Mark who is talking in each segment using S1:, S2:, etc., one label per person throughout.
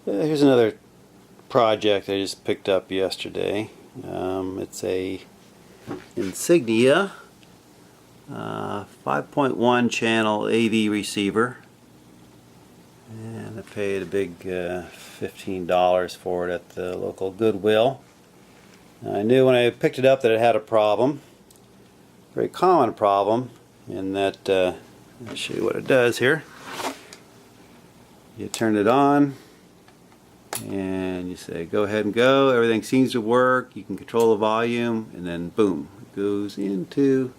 S1: Here's another project I just picked up yesterday. It's a Insignia 5.1 channel AV receiver, and I paid a big $15 for it at the local Goodwill. I knew when I picked it up that it had a problem, very common problem, in that I'll show you what it does here. You turn it on and you say go ahead and go, everything seems to work, you can control the volume, and then boom, it goes into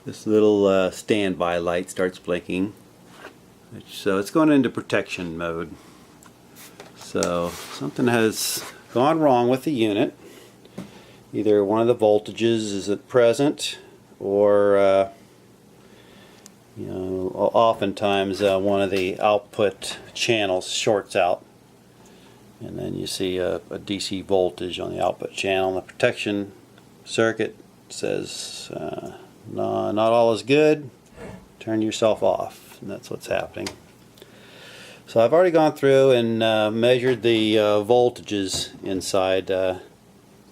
S1: this little standby light, starts blinking. So it's going into protection mode. So something has gone wrong with the unit. Either one of the voltages isn't present, or you know, oftentimes one of the output channels shorts out, and then you see a DC voltage on the output channel. The protection circuit says no, not all is good, turn yourself off, and that's what's happening. So I've already gone through and measured the voltages inside the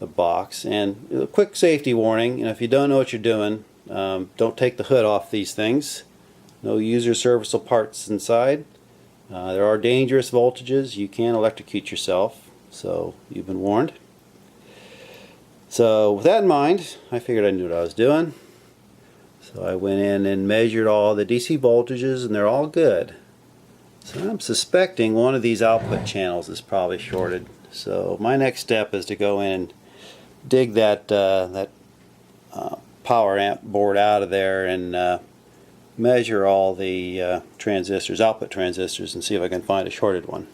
S1: box, and a quick safety warning: if you don't know what you're doing, don't take the hood off these things. No user serviceable parts inside. There are dangerous voltages. You can electrocute yourself, so you've been warned. So with that in mind, I figured I knew what I was doing. So I went in and measured all the DC voltages, and they're all good. So I'm suspecting one of these output channels is probably shorted. So my next step is to go in and dig that power amp board out of there and measure all the transistors, output transistors, and see if I can find a shorted one.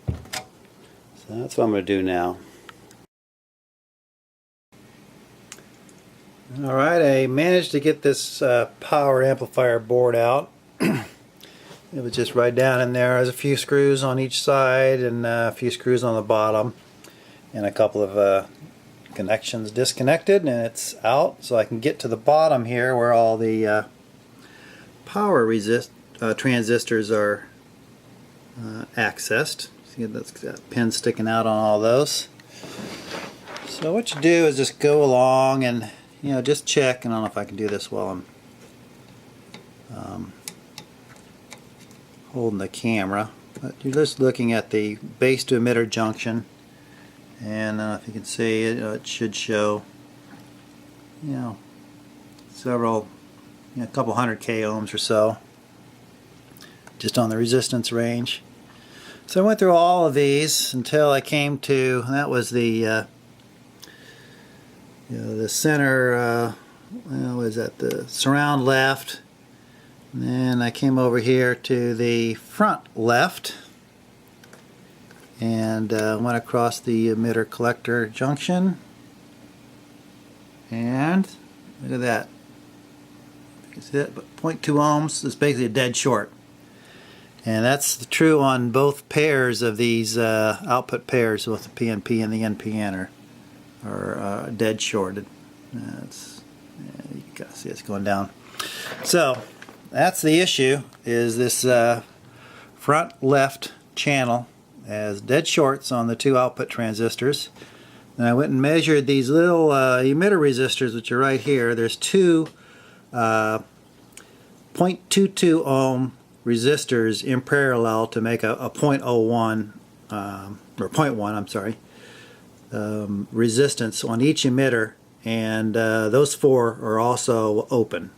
S1: So that's what I'm going to do now. Alright, I managed to get this power amplifier board out. It was just right down in there. There's a few screws on each side and a few screws on the bottom, and a couple of connections disconnected, and it's out. So I can get to the bottom here where all the power transistors are accessed. See, that's got pins sticking out on all those. So what you do is just go along and just check. And I don't know if I can do this while I'm holding the camera, but you're just looking at the base to emitter junction, and if you can see it, it should show several, a couple hundred k ohms or so just on the resistance range. So I went through all of these until I came to, that was the the center, what is that, the surround left. And then I came over here to the front left and went across the emitter collector junction, and look at that. You can see that, but 0.2 ohms is basically a dead short. And that's true on both pairs of these output pairs, both the PNP and the NPN are dead shorted. You can see it's going down. So that's the issue, is this front left channel has dead shorts on the two output transistors. And I went and measured these little emitter resistors, which are right here. There's two 0.22 ohm resistors in parallel to make a 0.01 or 0.1, I'm sorry, resistance on each emitter, and those four are also open.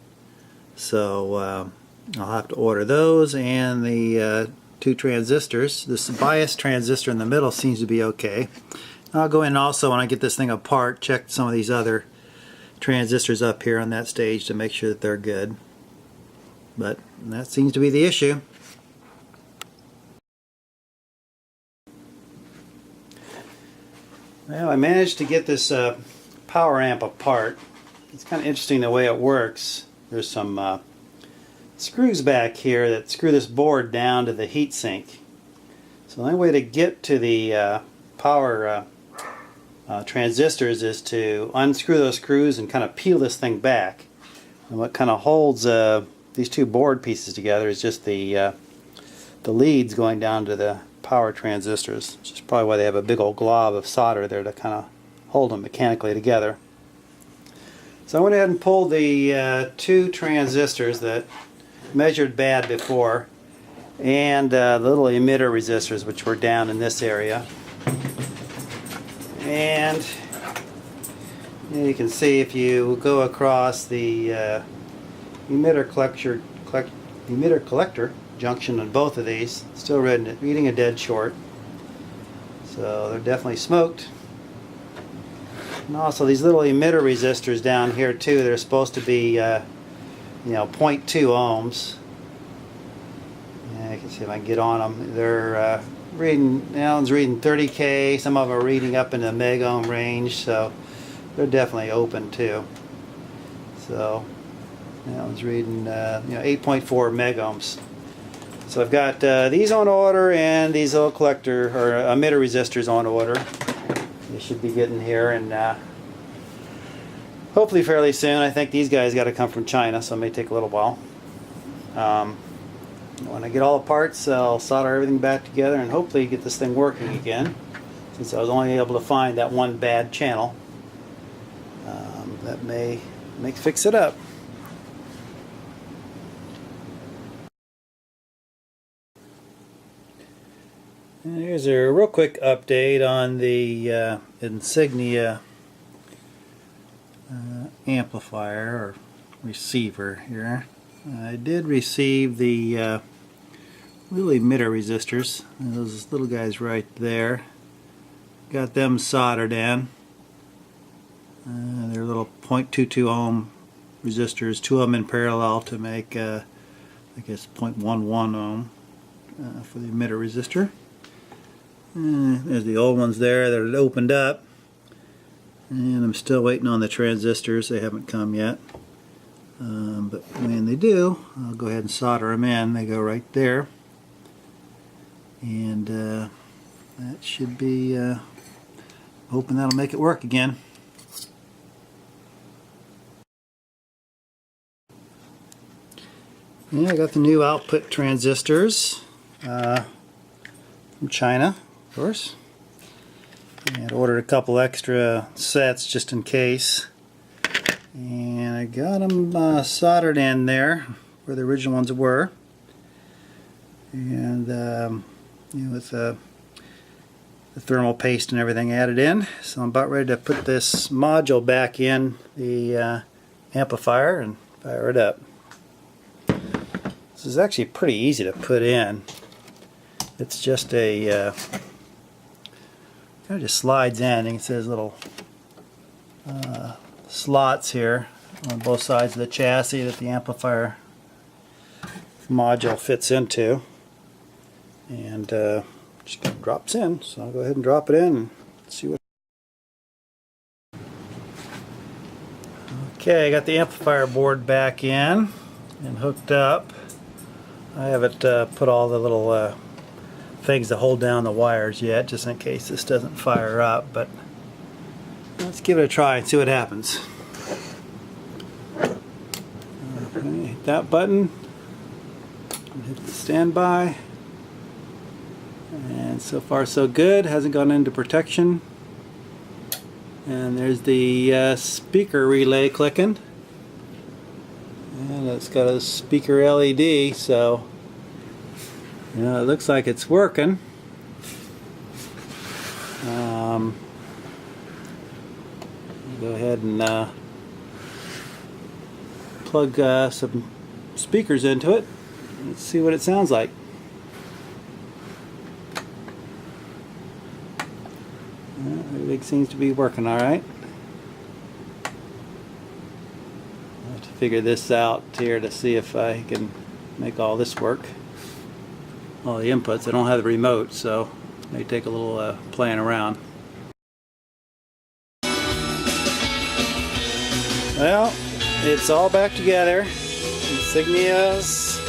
S1: So I'll have to order those, and the two transistors. This bias transistor in the middle seems to be okay. I'll go in also, when I get this thing apart, check some of these other transistors up here on that stage to make sure that they're good. But that seems to be the issue. Well, I managed to get this power amp apart. It's kind of interesting the way it works. There's some screws back here that screw this board down to the heat sink. So the only way to get to the power transistors is to unscrew those screws and kind of peel this thing back. And what kind of holds these two board pieces together is just the leads going down to the power transistors, which is probably why they have a big old glob of solder there to kind of hold them mechanically together. So I went ahead and pulled the two transistors that measured bad before, and the little emitter resistors, which were down in this area. And you can see if you go across the emitter collector junction on both of these, still reading a dead short. So they're definitely smoked. And also these little emitter resistors down here too, they're supposed to be 0.2 ohms. And you can see if I can get on them. They're reading, that one's reading 30K, some of them are reading up in the meg ohm range, so they're definitely open too. So that one's reading 8.4 meg ohms. So I've got these on order and these little collector or emitter resistors on order. They should be getting here, and hopefully fairly soon. I think these guys got to come from China, so it may take a little while. When I get all the parts, I'll solder everything back together and hopefully get this thing working again, since I was only able to find that one bad channel. That may fix it up. And here's a real quick update on the Insignia amplifier or receiver here. I did receive the little emitter resistors, those little guys right there. Got them soldered in. They're little 0.22 ohm resistors, two of them in parallel to make I guess 0.11 ohm for the emitter resistor. There's the old ones there that are opened up, and I'm still waiting on the transistors. They haven't come yet, but when they do, I'll go ahead and solder them in. They go right there, and that should be hoping that'll make it work again. Yeah, I got the new output transistors from China, of course, and ordered a couple extra sets just in case, and I got them soldered in there where the original ones were, and with the thermal paste and everything added in. So I'm about ready to put this module back in the amplifier and fire it up. This is actually pretty easy to put in. It's just a kind of just slides in. You can see there's little slots here on both sides of the chassis that the amplifier module fits into, and just kind of drops in. So I'll go ahead and drop it in and see what. Okay, I got the amplifier board back in and hooked up. I haven't put all the little things to hold down the wires yet, just in case this doesn't fire up, but let's give it a try and see what happens. Okay, hit that button, hit the standby, and so far so good. Hasn't gone into protection. And there's the speaker relay clicking. And it's got a speaker LED, so it looks like it's working. Go ahead and plug some speakers into it. Let's see what it sounds like. Everything seems to be working all right. Figure this out here to see if I can make all this work. All the inputs. I don't have the remote, so it may take a little playing around. Well, it's all back together. Insignia's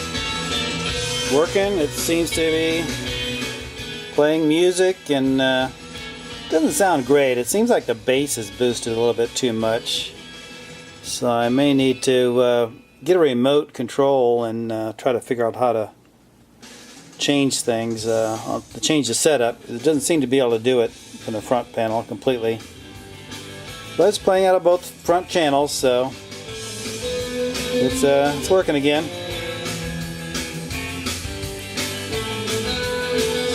S1: working. It seems to be playing music, and doesn't sound great. It seems like the bass is boosted a little bit too much. So I may need to get a remote control and try to figure out how to
S2: change things, to change the setup. It doesn't seem to be able to do it from the front panel completely. But it's playing out of both front channels, so it's working again.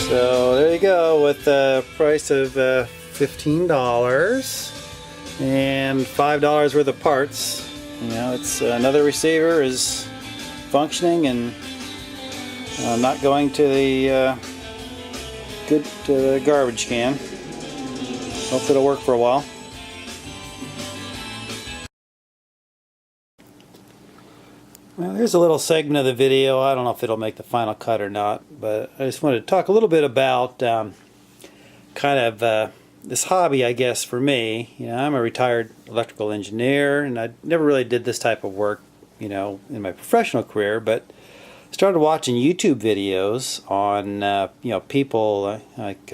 S2: So there you go, with the price of $15 and $5 worth of parts. You know, it's another receiver is functioning and not going to the garbage can. Hope it'll work for a while. Well, here's a little segment of the video. I don't know if it'll make the final cut or not, but I just wanted to talk a little bit about kind of this hobby, I guess, for me. You know, I'm a retired electrical engineer, and I never really did this type of work, you know, in my professional career, but started watching YouTube videos on, you know, people like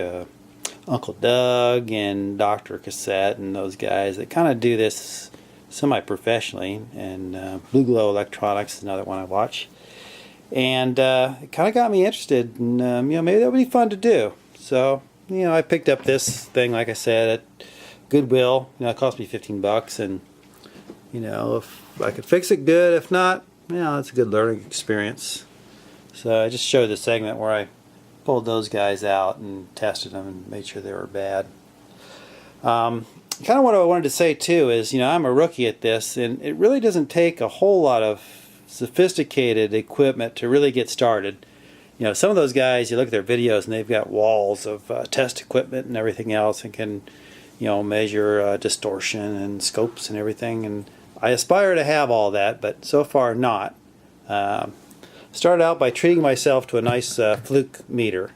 S2: Uncle Doug and Dr. Cassette and those guys that kind of do this semi-professionally, and Blue Glow Electronics is another one I watch, and it kind of got me interested, and you know, maybe that would be fun to do. So, you know, I picked up this thing, like I said, at Goodwill. You know, it cost me $15, and you know, if I could fix it, good. If not, you know, it's a good learning experience. So I just showed the segment where I pulled those guys out and tested them and made sure they were bad. Kind of what I wanted to say too is, you know, I'm a rookie at this, and it really doesn't take a whole lot of sophisticated equipment to really get started. You know, some of those guys, you look at their videos and they've got walls of test equipment and everything else, and can, you know, measure distortion and scopes and everything, and I aspire to have all that, but so far not. Started out by treating myself to a nice fluke meter.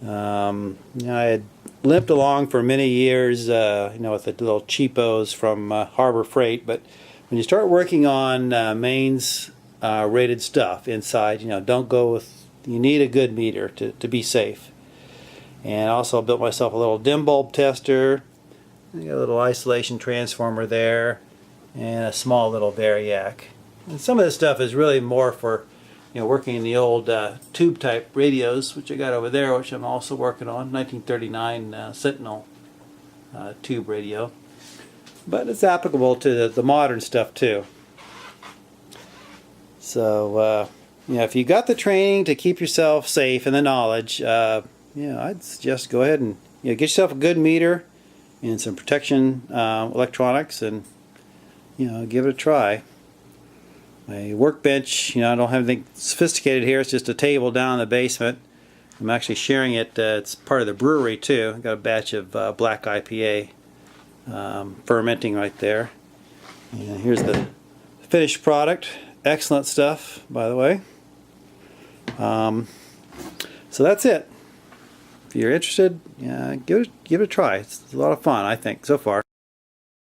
S2: You know, I had limped along for many years, you know, with the little cheapos from Harbor Freight, but when you start working on mains rated stuff inside, you know, don't go with, you need a good meter to be safe. And also built myself a little dim bulb tester. I got a little isolation transformer there, and a small little variac. And some of this stuff is really more for, you know, working in the old tube type radios, which I got over there, which I'm also working on, 1939 Sentinel tube radio. But it's applicable to the modern stuff too. So, you know, if you got the training to keep yourself safe and the knowledge, you know, I'd suggest go ahead and, you know, get yourself a good meter and some protection electronics, and, you know, give it a try. My workbench, you know, I don't have anything sophisticated here. It's just a table down in the basement. I'm actually sharing it. It's part of the brewery too. I've got a batch of black IPA fermenting right there. And here's the finished product. Excellent stuff, by the way. So that's it. If you're interested, give it a try. It's a lot of fun, I think, so far.